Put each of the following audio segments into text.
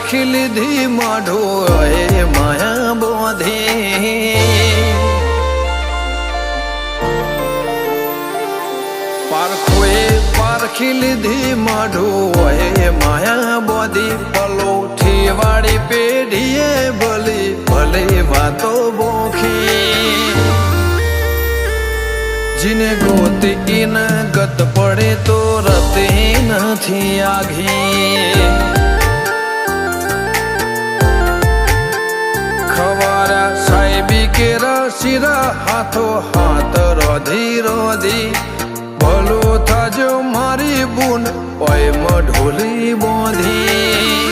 પારખી લીધી માઢો એ માયા બોધી પારખોએ પારખી લીધી માઢો એ માયા બોધી પલોઠી વાળી પેઢીએ ભલી ભલે વાતો બોખી જીને ગોતી ઈન ગત પડે તો રતે નથી આઘી ખવારા સાહેબી કેરા શિરા હાથો હાથ રોધી રોધી ભલો થાજો મારી બુન ઓય મઢોલી બોધી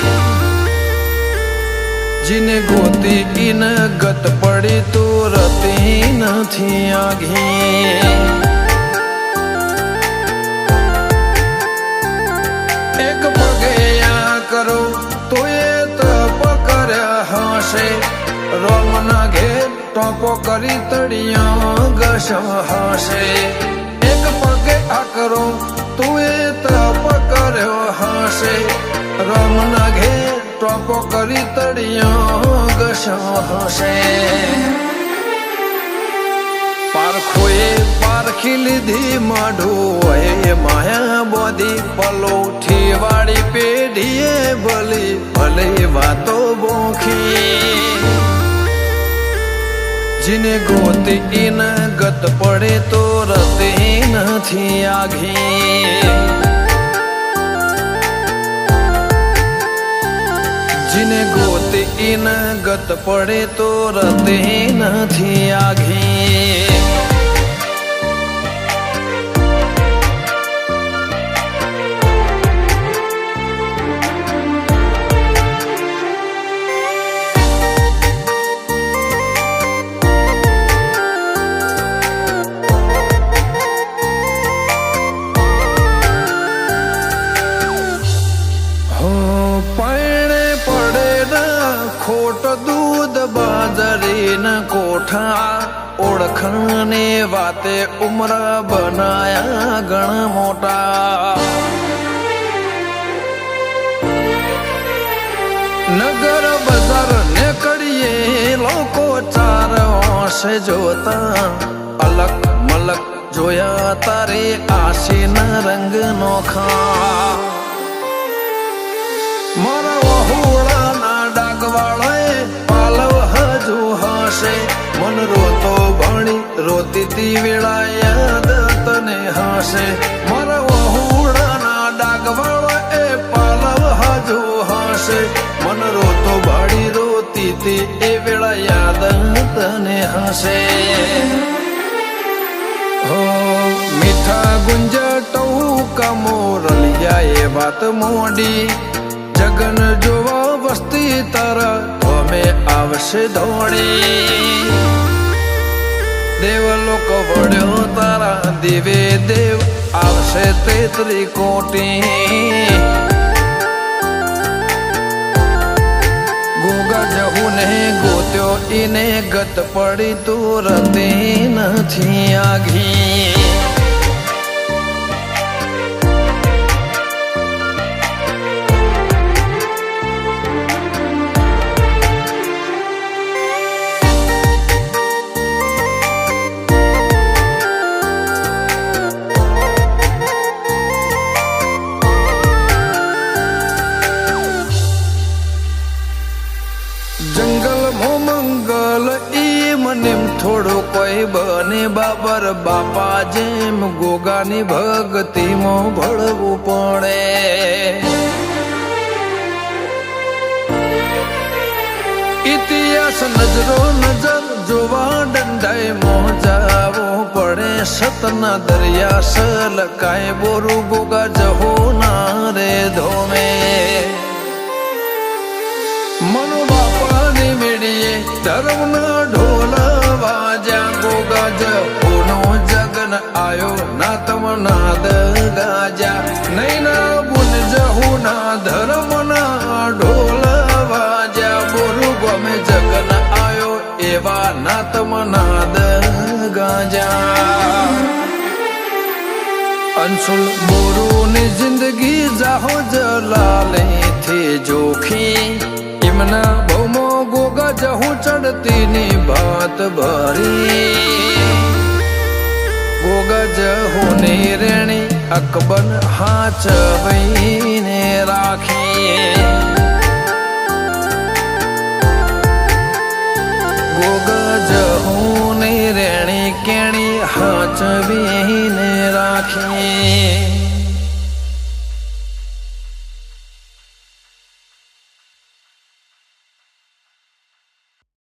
જીને ગોતી ઈન ગત પડી તો રતી નથી આઘી એક પગે આ કરો તો એ તપ કર્યા હશે રોમના ઘેર ટોપો કરી તળિયા ઘસ હશે એક પગે આ કરો તું એ તપ કર્યો હશે રોમના ઘેર ટોપો કરી તળિયો ઘસ હશે પારખોએ પારખી લીધી માઢો એ માયા બોધી પલોઠી વાળી પેઢીએ ભલી ભલે વાતો બોખી જીને ગોતી ઈન ગત પડે તો રતે નથી આઘી જીને ગોતી ઈન ગત પડે તો રતે નથી આઘી ખોટ દૂધ બાજરી ન કોઠા ઓળખને વાતે ઉમર બનાયા ગણ મોટા નગર બજાર ને કડીએ લોકો ચાર હોશે જોતા અલક મલક જોયા તારે આશીના રંગ નોખા મારા વહુળાના ડાગવાળાએ પાલવ હજુ હશે મન રોતો ભણી રોતી તી વેળા યાદ તને હશે મારા વહુળાના ડાગવાળાએ પાલવ હજુ હશે મન રોતો ભણી રોતી તી એ વેળા યાદ તને હશે હો મીઠા ગુંજટો કમોરલિયા એ વાત મોડી જગન જોવા વસ્તી તારા અમે આવશે દોડી દેવલોક વડ્યો તારા દેવે દેવ આવશે તેત્રી કોટી ગોગા જહુ ને ગોત્યો ઈને ગત પડી તું રતે નથી આઘી થોડો કોઈ બને બાબર બાપા જેમ ગોગાની ભક્તિમાં ભળવું પડે ઇતિહાસ નજરો નજર જોવા દંડાય મોજાવો પડે સતના દરિયા સલકાય બોરું ગોગા જહો ના રે ધોમે મનો બાપાની મેળીએ ધર્મના ઢોલા વાજા ગોગા જહોનો જગન આયો ના તમનાદ ગાજા નૈના બુન જહુના ધર્મના ઢોલા વાજા બોરુ ગમે જગન આયો એવા ના તમનાદ ગાજા અંશુલ બોરુની જિંદગી જાહો જલાલે થી જોખી એમના બહુમો ગોગા જહું ચડતી ની ભાત ભરી ગોગા જહું ને રેણી અકબર હાચવીને રાખીએ ગોગા જહું ને રેણી કેણી હાચવીને રાખીએ